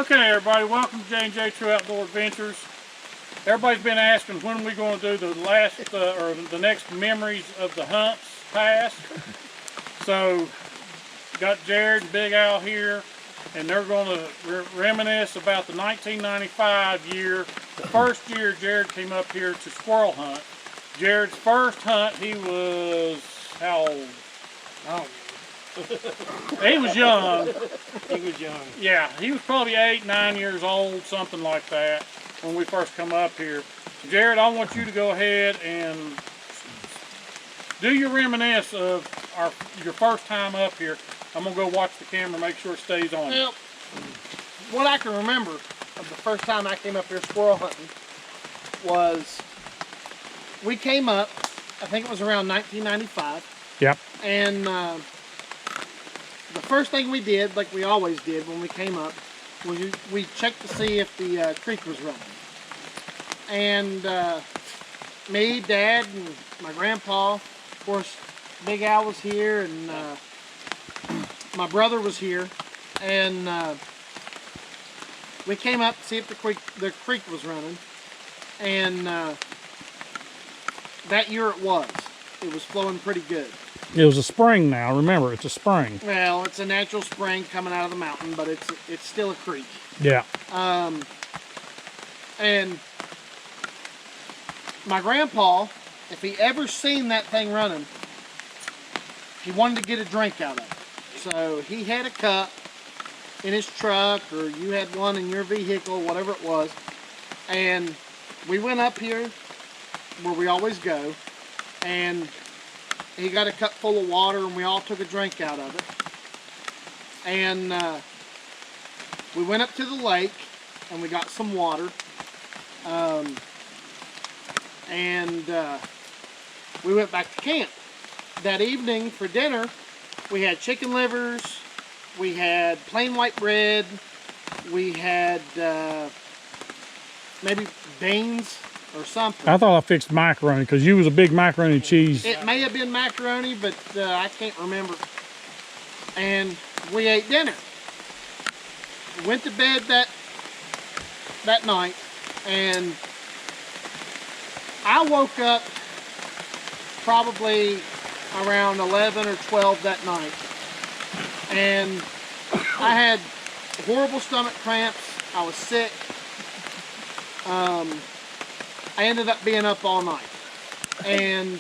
Okay, everybody, welcome to J&J True Outdoor Adventures. Everybody's been asking when we're going to do the last or the next memories of the hunts past. So, got Jerod and Big Al here, and they're going to reminisce about the 1995 year, the first year Jerod came up here to squirrel hunt. Jerod's first hunt, he was how old? Oh. He was young. He was young. Yeah, he was probably 8, 9 years old, something like that, when we first come up here. Jerod, I want you to go ahead and do your reminisce of your first time up here. I'm going to go watch the camera, make sure it stays on. Well, what I can remember of the first time I came up here squirrel hunting was we came up, I think it was around 1995. Yep. And the first thing we did, like we always did when we came up, was we checked to see if the creek was running. And me, Dad, and my grandpa, of course, Big Al was here, and my brother was here, and we came up to see if the creek was running, and that year it was. It was flowing pretty good. It was a spring now, remember, it's a spring. Well, it's a natural spring coming out of the mountain, but it's still a creek. Yeah. And my grandpa, if he ever seen that thing running, he wanted to get a drink out of it. So he had a cup in his truck, or you had one in your vehicle, whatever it was, and we went up here where we always go, and he got a cup full of water, and we all took a drink out of it. And we went up to the lake, and we got some water. And we went back to camp. That evening for dinner, we had chicken livers, we had plain white bread, we had maybe beans or something. I thought I fixed macaroni because you was a big macaroni cheese. It may have been macaroni, but I can't remember. And we ate dinner. We went to bed that night, and I woke up probably around 11 or 12 that night, and I had horrible stomach cramps. I was sick. I ended up being up all night, and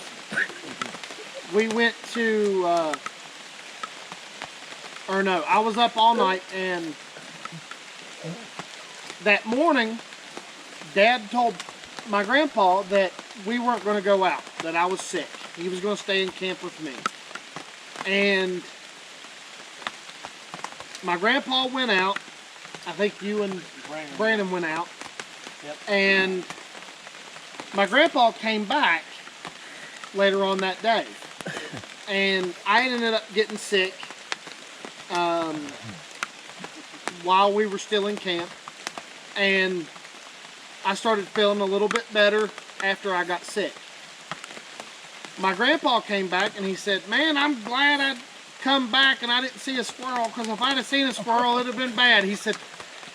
we went to, or no, I was up all night, and that morning, Dad told my grandpa that we weren't going to go out, that I was sick. He was going to stay in camp with me. And my grandpa went out. I think you and Brandon went out. Yep. And my grandpa came back later on that day. And I ended up getting sick while we were still in camp. And I started feeling a little bit better after I got sick. My grandpa came back and he said, "Man, I'm glad I'd come back and I didn't see a squirrel, because if I'd have seen a squirrel, it'd have been bad." He said,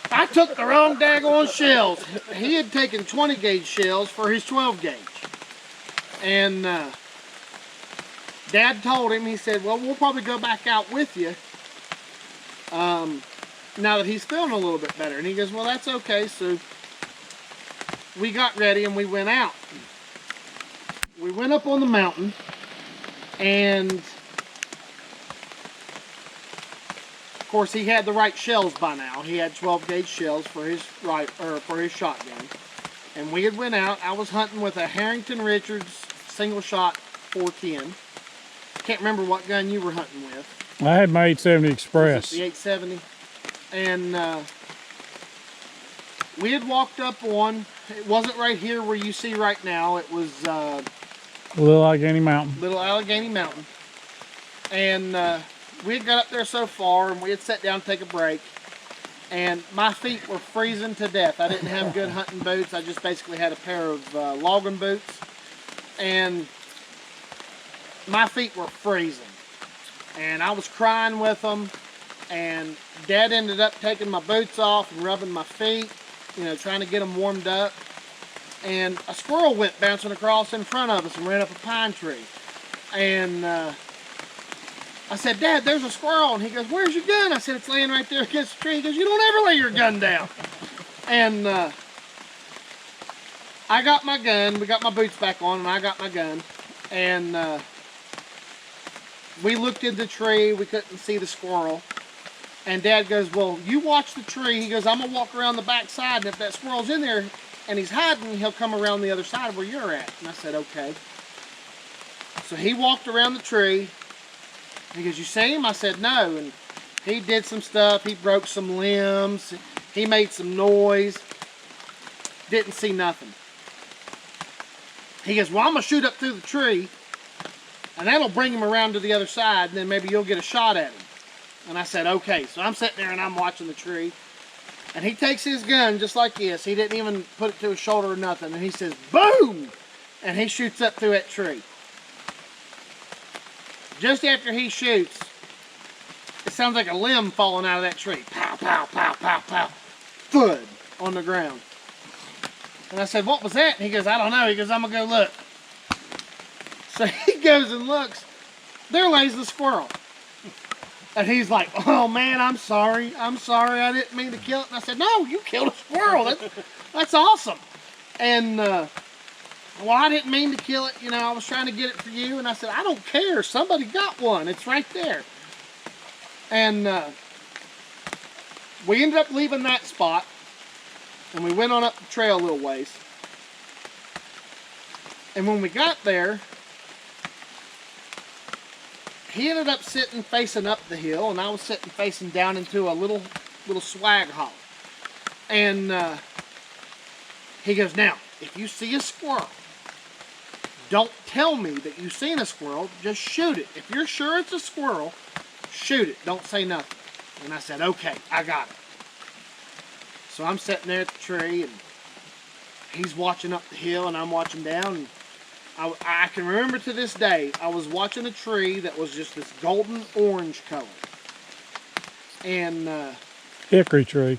"I took the wrong daggone shells." He had taken 20 gauge shells for his 12 gauge. And Dad told him, he said, "Well, we'll probably go back out with you now that he's feeling a little bit better." And he goes, "Well, that's okay." So we got ready and we went out. We went up on the mountain, and of course he had the right shells by now. He had 12 gauge shells for his shotgun. And we had went out. I was hunting with a Harrington Richards single shot 410. Can't remember what gun you were hunting with. I had my 870 Express. The 870. And we had walked up on, it wasn't right here where you see right now. It was Little Allegheny Mountain. Little Allegheny Mountain. And we had got up there so far, and we had sat down to take a break. And my feet were freezing to death. I didn't have good hunting boots. I just basically had a pair of logging boots. And my feet were freezing. And I was crying with them. and Dad ended up taking my boots off and rubbing my feet, you know, trying to get them warmed up. And a squirrel went bouncing across in front of us and ran up a pine tree. And I said, Dad, there's a squirrel. And he goes, where's your gun? I said, it's laying right there against the tree. He goes, you don't ever lay your gun down. And I got my gun. We got my boots back on, and I got my gun. And we looked in the tree. We couldn't see the squirrel. And Dad goes, well, you watch the tree. He goes, I'm going to walk around the back side, and if that squirrel's in there and he's hiding, he'll come around the other side where you're at. And I said, okay. So he walked around the tree. He goes, you see him? I said, no. And he did some stuff. He broke some limbs. He made some noise. Didn't see nothing. He goes, well, I'm going to shoot up through the tree, and that'll bring him around to the other side, and then maybe you'll get a shot at him. And I said, okay. So I'm sitting there, and I'm watching the tree. And he takes his gun just like this. He didn't even put it to his shoulder or nothing. And he says, boom! And he shoots up through that tree. Just after he shoots, it sounds like a limb falling out of that tree. Pow, pow, pow, pow, pow. Thud on the ground. And I said, what was that? And he goes, I don't know. He goes, I'm going to go look. So he goes and looks. There lays the squirrel. And he's like, oh man, I'm sorry. I'm sorry. I didn't mean to kill it. And I said, no, you killed a squirrel. That's awesome. And, well, I didn't mean to kill it. You know, I was trying to get it for you. And I said, I don't care. Somebody got one. It's right there. And we ended up leaving that spot. And we went on up the trail a little ways. And when we got there, he ended up sitting facing up the hill, and I was sitting facing down into a little swag hollow. And he goes, now, if you see a squirrel, don't tell me that you've seen a squirrel, just shoot it. If you're sure it's a squirrel, shoot it. Don't say nothing. And I said, okay, I got it. So I'm sitting there at the tree, and he's watching up the hill, and I'm watching down. And I can remember to this day, I was watching a tree that was just this golden orange color. And hickory tree.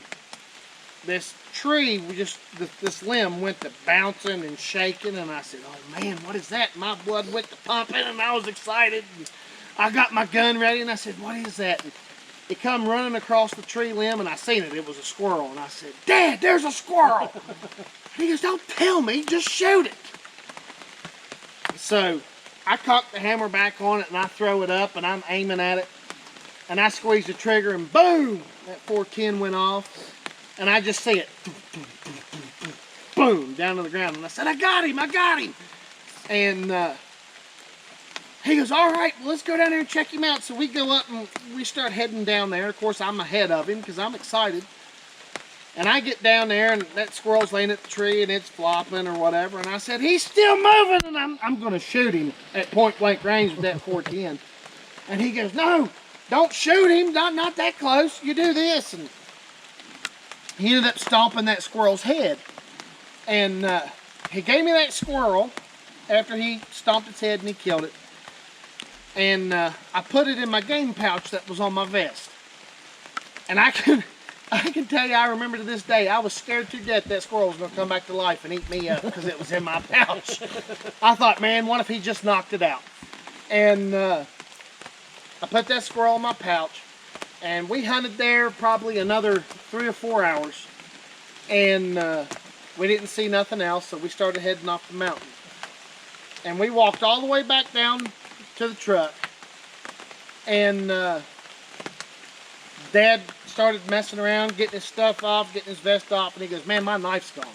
This tree, this limb went to bouncing and shaking, and I said, oh man, what is that? My blood went to pumping, and I was excited. And I got my gun ready, and I said, what is that? And it come running across the tree limb, and I seen it. It was a squirrel, and I said, Dad, there's a squirrel. And he goes, don't tell me, just shoot it. So I cock the hammer back on it, and I throw it up, and I'm aiming at it. And I squeeze the trigger, and boom, that 410 went off. And I just see it, boom, down to the ground. And I said, I got him, I got him. And he goes, all right, well, let's go down there and check him out. So we go up, and we start heading down there. Of course, I'm ahead of him because I'm excited. And I get down there, and that squirrel's laying at the tree, and it's flopping or whatever. And I said, he's still moving, and I'm going to shoot him at point-blank range with that 410. And he goes, no, don't shoot him, not that close. You do this. And he ended up stomping that squirrel's head. And he gave me that squirrel after he stomped its head and he killed it. And I put it in my game pouch that was on my vest. And I can tell you, I remember to this day, I was scared to death that squirrel was going to come back to life and eat me up because it was in my pouch. I thought, man, what if he just knocked it out? And I put that squirrel in my pouch, and we hunted there probably another 3 or 4 hours. And we didn't see nothing else, so we started heading off the mountain. And we walked all the way back down to the truck. And Dad started messing around, getting his stuff off, getting his vest off, and he goes, man, my knife's gone.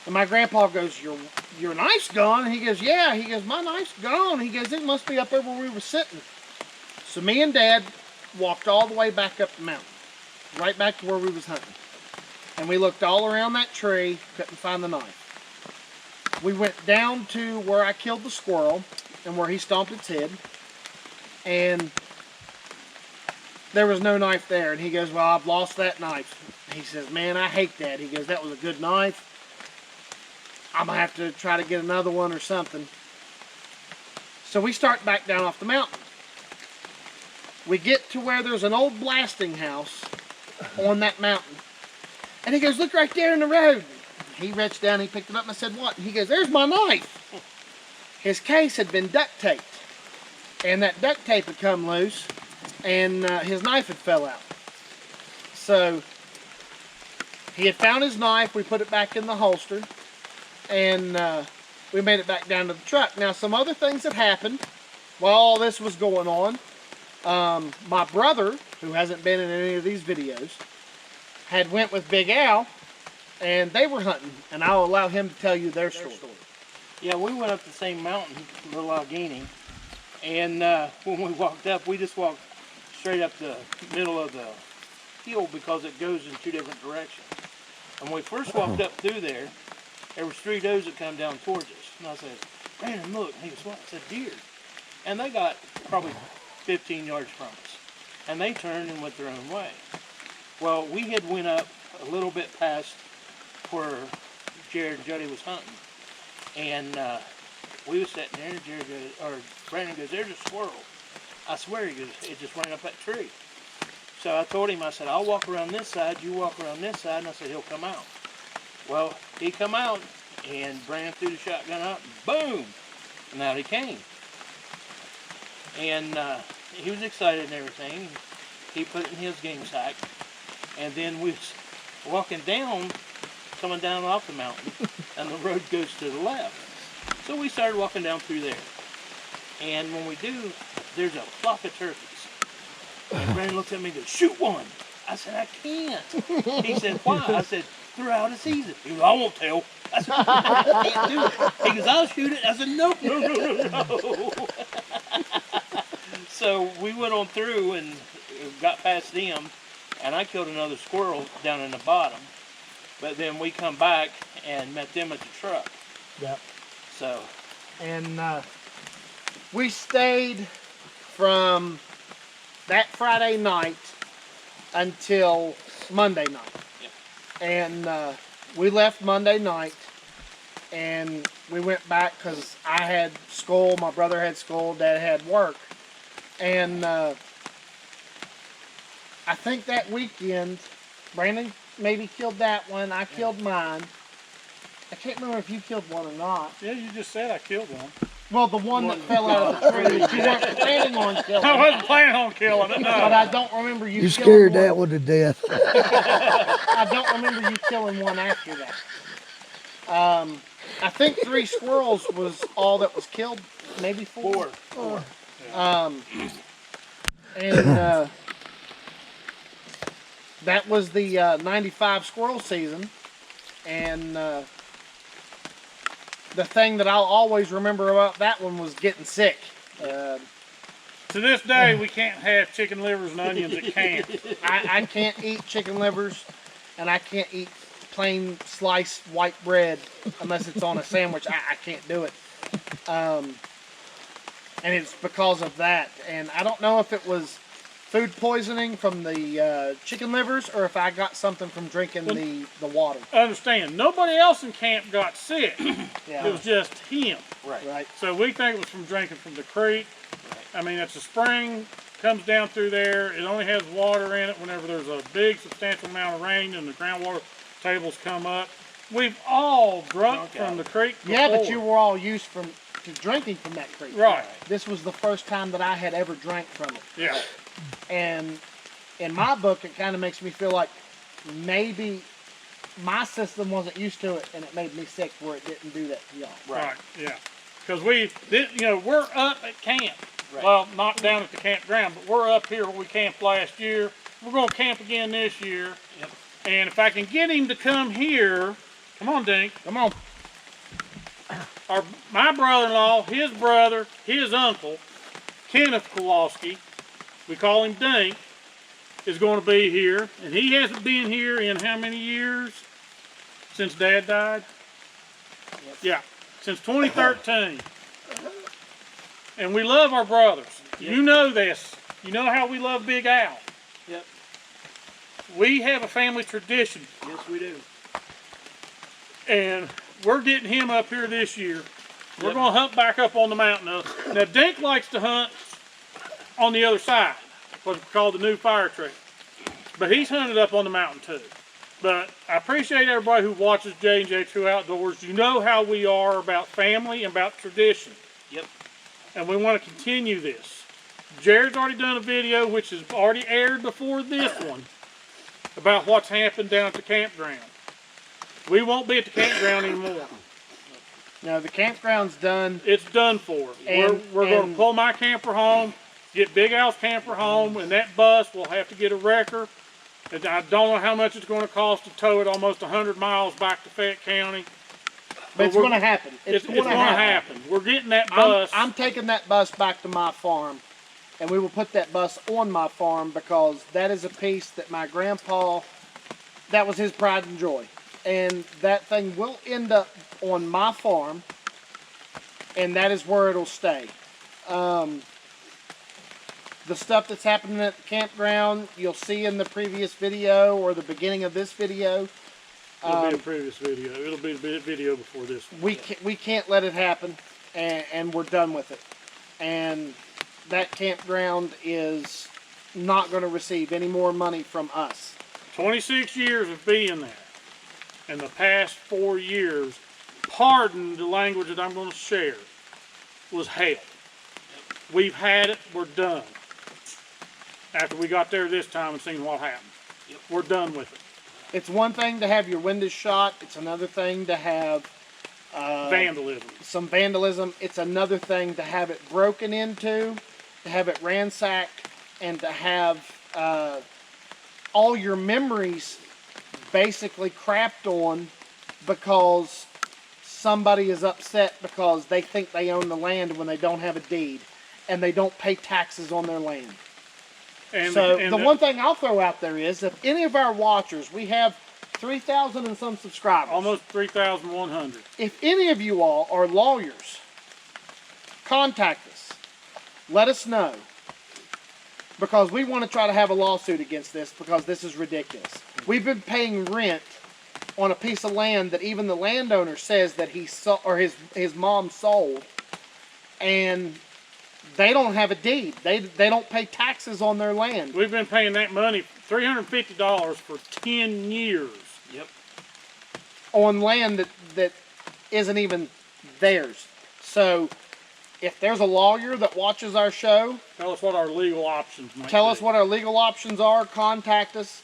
And my grandpa goes, your knife's gone? And he goes, yeah. He goes, my knife's gone. He goes, it must be up there where we were sitting. So me and Dad walked all the way back up the mountain, right back to where we was hunting. And we looked all around that tree, couldn't find the knife. We went down to where I killed the squirrel and where he stomped its head. And there was no knife there. And he goes, well, I've lost that knife. He says, man, I hate that. He goes, that was a good knife. I'm going to have to try to get another one or something. So we start back down off the mountain. we get to where there's an old blasting house on that mountain. And he goes, look right there in the road. He reached down, he picked it up, and I said, what? And he goes, there's my knife. His case had been duct taped. And that duct tape had come loose, and his knife had fell out. So he had found his knife, we put it back in the holster, and we made it back down to the truck. Now, some other things that happened while all this was going on. My brother, who hasn't been in any of these videos, had went with Big Al, and they were hunting, and I'll allow him to tell you their story. Yeah, we went up the same mountain, Little Allegheny, and when we walked up, we just walked straight up the middle of the hill because it goes in 2 different directions. And when we first walked up through there was 3 does that come down towards us. And I said, Brandon, look. And he goes, what? I said, deer. And they got probably 15 yards from us. And they turned and went their own way. Well, we had went up a little bit past where Jerod and Jody was hunting. And we was sitting there, and Jerod goes, or Brandon goes, there's a squirrel. I swear, he goes, it just ran up that tree. So I told him, I said, I'll walk around this side, you walk around this side, and I said, he'll come out. Well, he come out, and Brandon threw the shotgun up, and boom! And out he came. And he was excited and everything. He put it in his game sack. And then we was walking down, coming down off the mountain, and the road goes to the left. So we started walking down through there. And when we do, there's a flock of turkeys. And Brandon looks at me and goes, shoot one. I said, I can't. He said, why? I said, they're out of season. He goes, I won't tell. I said, I can't do it. He goes, I'll shoot it. I said, no. So we went on through and got past them, and I killed another squirrel down in the bottom. But then we come back and met them at the truck. Yep. So. And we stayed from that Friday night until Monday night. Yeah. And we left Monday night, and we went back because I had school, my brother had school, Dad had work. And I think that weekend, Brandon maybe killed that one, I killed mine. I can't remember if you killed one or not. Yeah, you just said I killed one. Well, the one that fell out of the tree that you weren't planning on killing. I wasn't planning on killing it, no. But I don't remember you killing scared one. that one to death. I don't remember you killing one after that. I think 3 squirrels was all that was killed. Maybe 4. 4. And that was the 95 squirrel season. And the thing that I'll always remember about that one was getting sick. To this day, we can't have chicken livers and onions at camp. I can't eat chicken livers, and I can't eat plain sliced white bread unless it's on a sandwich. I can't do it. And it's because of that. And I don't know if it was food poisoning from the chicken livers or if I got something from drinking the water. Understand, nobody else in camp got sick. Yeah. It was just him. Right. So we think it was from drinking from the creek. I mean, it's a spring, comes down through there. It only has water in it whenever there's a big, substantial amount of rain and the groundwater tables come up. We've all drunk from the creek before. Yeah, but you were all used to drinking from that creek. Right. This was the first time that I had ever drank from it. Yeah. And in my book, it kind of makes me feel like maybe my system wasn't used to it, and it made me sick where it didn't do that to y'all. Right. Yeah. Because we're up at camp. Right. Well, not down at the campground, but we're up here where we camped last year. We're going to camp again this year. Yep. And if I can get him to come here, come on, Dink. Come on. My brother-in-law, his brother, his uncle, Kenneth Kowalski, we call him Dink, is going to be here. And he hasn't been here in how many years? Since Dad died? Yep. Yeah, since 2013. And we love our brothers. Yep. You know this. You know how we love Big Al. Yep. We have a family tradition. Yes, we do. And we're getting him up here this year. We're Yep. going to hunt back up on the mountain. Now, Dink likes to hunt on the other side. what's called the new fire truck. But he's hunted up on the mountain too. But I appreciate everybody who watches J&J True Outdoors. You know how we are about family and about tradition. Yep. And we want to continue this. Jared's already done a video, which has already aired before this one, about what's happened down at the campground. We won't be at the campground anymore. No, the campground's done. It's done for. We're going to pull my camper home, get Big Al's camper home, and that bus will have to get a wrecker. And I don't know how much it's going to cost to tow it almost 100 miles back to Fayette County. But it's going to happen. It's going to happen. We're getting that bus. I'm taking that bus back to my farm, and we will put that bus on my farm because that is a piece that my grandpa, that was his pride and joy. And that thing will end up on my farm, and that is where it'll stay. The stuff that's happening at the campground, you'll see in the previous video or the beginning of this video. It'll be a previous video. It'll be a video before this one. We can't let it happen, and we're done with it. And that campground is not going to receive any more money from us. 26 years of being there. And the past 4 years, pardon the language that I'm going to share, was hell. We've had it. We're done. After we got there this time and seen what happened. Yep. We're done with it. It's one thing to have your windows shot. It's another thing to have vandalism. Some vandalism. It's another thing to have it broken into, to have it ransacked, and to have all your memories basically crapped on because somebody is upset because they think they own the land when they don't have a deed and they don't pay taxes on their land. And the one thing I'll throw out there is, if any of our watchers, we have 3,000 and some subscribers. Almost 3,100. If any of you all are lawyers, contact us. Let us know. Because we want to try to have a lawsuit against this because this is ridiculous. We've been paying rent on a piece of land that even the landowner says that he saw, or his mom sold, and they don't have a deed. They don't pay taxes on their land. We've been paying that money, $350 for 10 years. Yep. On land that isn't even theirs. So if there's a lawyer that watches our show, tell us what our legal options might be. Tell us what our legal options are. Contact us.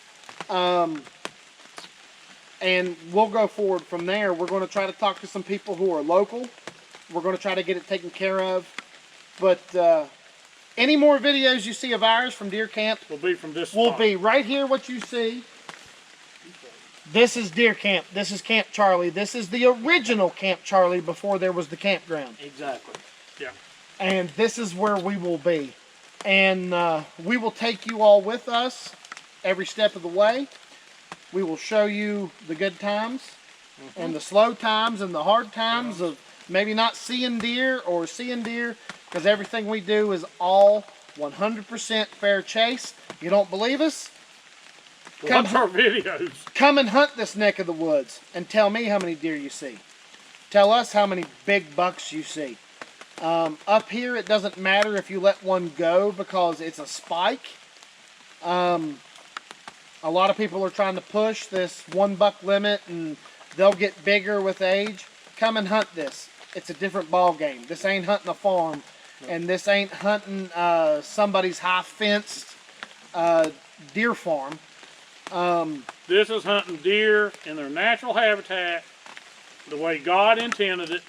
And we'll go forward from there. We're going to try to talk to some people who are local. We're going to try to get it taken care of. But any more videos you see of ours from deer camp will be from this will spot. be right here. What you see. This is deer camp. This is Camp Charlie. This is the original Camp Charlie before there was the campground. Exactly. Yeah. And this is where we will be. And we will take you all with us every step of the way. We will show you the good times and the slow times and the hard times of maybe not seeing deer or seeing deer, because everything we do is all 100% fair chase. You don't believe us? Watch our videos. Come and hunt this neck of the woods and tell me how many deer you see. Tell us how many big bucks you see. Up here, it doesn't matter if you let one go because it's a spike. A lot of people are trying to push this 1 buck limit and they'll get bigger with age. Come and hunt this. It's a different ball game. This ain't hunting a farm, and this ain't hunting somebody's high-fenced deer farm. This is hunting deer in their natural habitat, the way God intended it.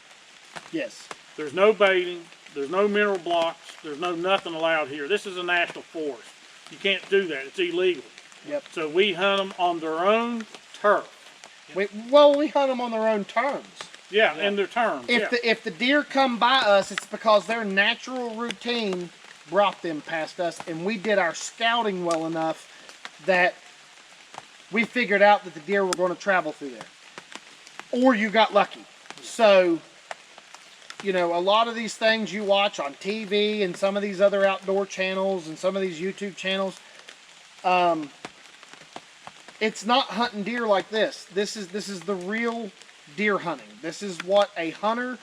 Yes. There's no baiting. There's no mineral blocks. There's no nothing allowed here. This is a national forest. You can't do that. It's illegal. Yep. So we hunt them on their own turf. We hunt them on their own terms. Yeah, in their terms. If the deer come by us, it's because their natural routine brought them past us, and we did our scouting well enough that we figured out that the deer were going to travel through there. Or you got lucky. So, you know, a lot of these things you watch on TV and some of these other outdoor channels and some of these YouTube channels, it's not hunting deer like this. This is the real deer hunting. This is what a hunter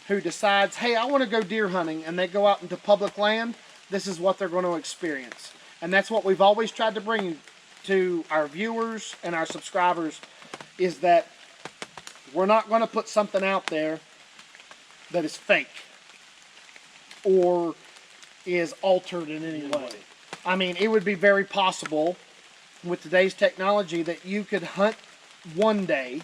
who decides, hey, I want to go deer hunting, and they go out into public land, this is what they're going to experience. And that's what we've always tried to bring to our viewers and our subscribers, is that we're not going to put something out there that is fake or is altered in any way. I mean, it would be very possible with today's technology that you could hunt one day,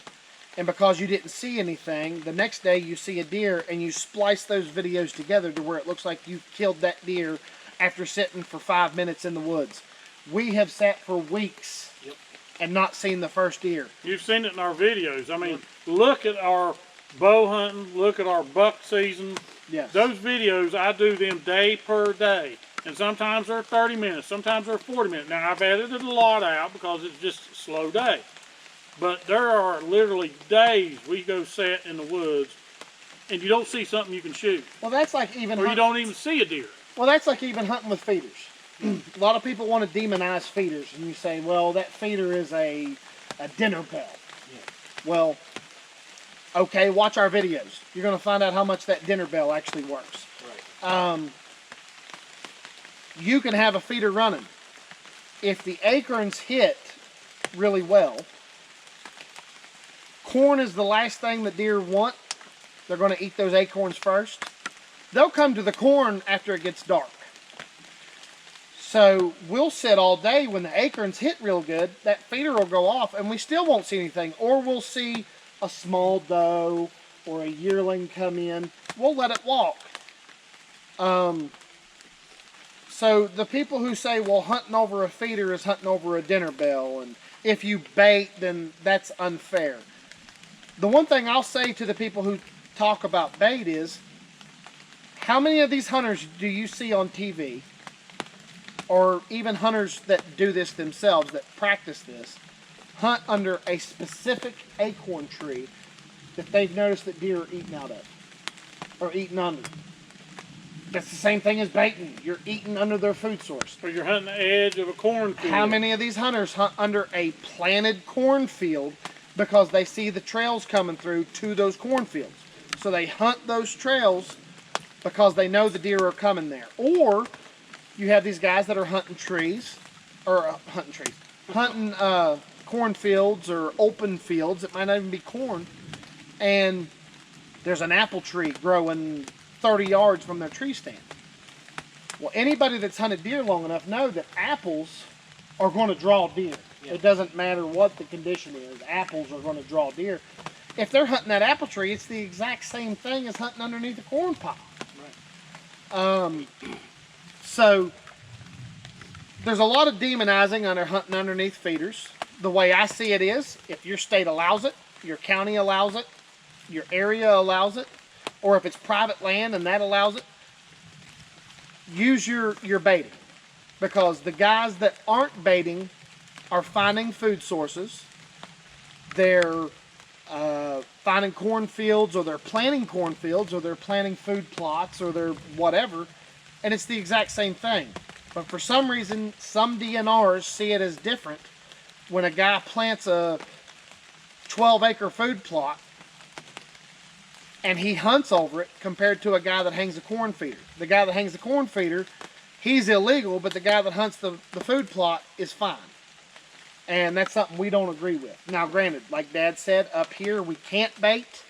and because you didn't see anything, the next day you see a deer and you splice those videos together to where it looks like you killed that deer after sitting for 5 minutes in the woods. We have sat for weeks and not seen the first deer. You've seen it in our videos. I mean, look at our bow hunting, look at our buck season. Yes. Those videos, I do them day per day. And sometimes they're 30 minutes, sometimes they're 40 minutes. Now, I've edited a lot out because it's just a slow day. But there are literally days we go set in the woods and you don't see something you can shoot. Well, that's like even Or you don't even see a deer. Well, that's like even hunting with feeders. A lot of people want to demonize feeders, and you say, well, that feeder is a dinner bell. Yeah. Well, okay, watch our videos. You're going to find out how much that dinner bell actually works. Right. You can have a feeder running. If the acorns hit really well, corn is the last thing that deer want. They're going to eat those acorns first. They'll come to the corn after it gets dark. So we'll sit all day. When the acorns hit real good, that feeder will go off and we still won't see anything. Or we'll see a small doe or a yearling come in. We'll let it walk. So the people who say, well, hunting over a feeder is hunting over a dinner bell, and if you bait, then that's unfair. The one thing I'll say to the people who talk about bait is, how many of these hunters do you see on TV, or even hunters that do this themselves, that practice this, hunt under a specific acorn tree that they've noticed that deer are eating out of, or eating under? That's the same thing as baiting. You're eating under their food source. Or you're hunting the edge of a cornfield. How many of these hunters hunt under a planted cornfield because they see the trails coming through to those cornfields? So they hunt those trails because they know the deer are coming there. Or you have these guys that are hunting trees, or hunting cornfields or open fields. It might not even be corn. And there's an apple tree growing 30 yards from their tree stand. Well, anybody that's hunted deer long enough know that apples are going to draw deer. Yeah. It doesn't matter what the condition is. Apples are going to draw deer. If they're hunting that apple tree, it's the exact same thing as hunting underneath a corn pile. Right. So there's a lot of demonizing under hunting underneath feeders. The way I see it is, if your state allows it, your county allows it, your area allows it, or if it's private land and that allows it, use your baiting. Because the guys that aren't baiting are finding food sources. They're finding cornfields, or they're planting cornfields, or they're planting food plots, or they're whatever. And it's the exact same thing. But for some reason, some DNRs see it as different when a guy plants a 12-acre food plot and he hunts over it compared to a guy that hangs a corn feeder. The guy that hangs the corn feeder, he's illegal, but the guy that hunts the food plot is fine. And that's something we don't agree with. Now, granted, like Dad said, up here we can't bait.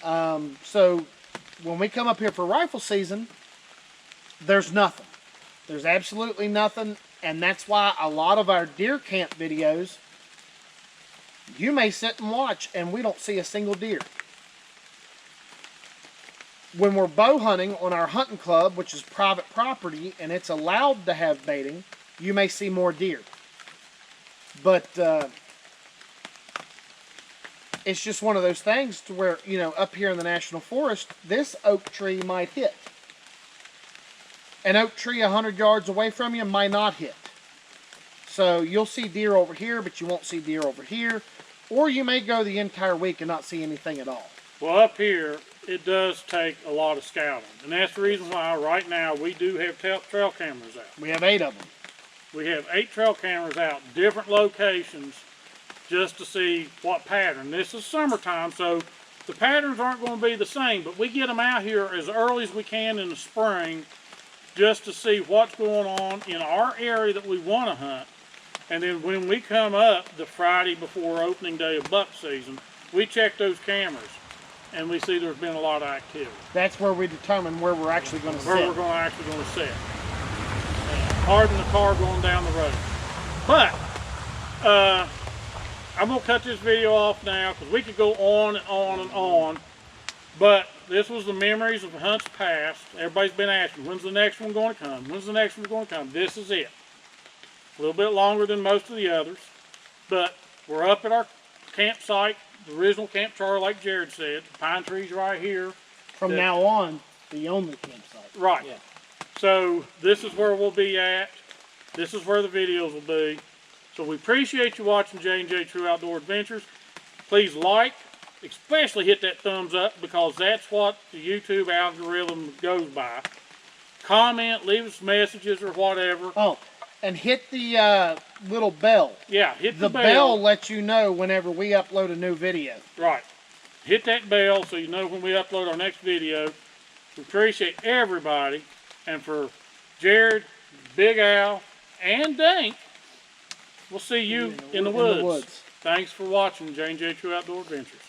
So when we come up here for rifle season, there's nothing. There's absolutely nothing. And that's why a lot of our deer camp videos, you may sit and watch and we don't see a single deer. When we're bow hunting on our hunting club, which is private property, and it's allowed to have baiting, you may see more deer. But it's just one of those things to where, you know, up here in the National Forest, this oak tree might hit. An oak tree 100 yards away from you might not hit. So you'll see deer over here, but you won't see deer over here. Or you may go the entire week and not see anything at all. Well, up here, it does take a lot of scouting. And that's the reason why right now we do have trail cameras out. We have 8 of them. We have 8 trail cameras out, different locations, just to see what pattern. This is summertime, so the patterns aren't going to be the same, but we get them out here as early as we can in the spring just to see what's going on in our area that we want to hunt. And then when we come up the Friday before opening day of buck season, we check those cameras and we see there's been a lot of activity. That's where we determine where we're actually going to Where sit. we're actually going to sit. Harden the car going down the road. But I'm going to cut this video off now because we could go on and on and on. But this was the memories of hunts past. Everybody's been asking, when's the next one going to come? When's the next one going to come? This is it. A little bit longer than most of the others. But we're up at our campsite, the original Camp Charlie, like Jerod said. The pine trees right here. From now on, the only campsite. Right. Yeah. So this is where we'll be at. This is where the videos will be. So we appreciate you watching J&J True Outdoor Adventures. Please like, especially hit that thumbs up because that's what the YouTube algorithm goes by. Comment, leave us messages or whatever. Oh, and hit the little bell. Yeah, hit the The bell lets you know whenever we upload a new video. Right. Hit that bell so you know when we upload our next video. We appreciate everybody. And for Jerod, Big Al, and Dink, we'll see you in the woods. Thanks for watching J&J True Outdoor Adventures.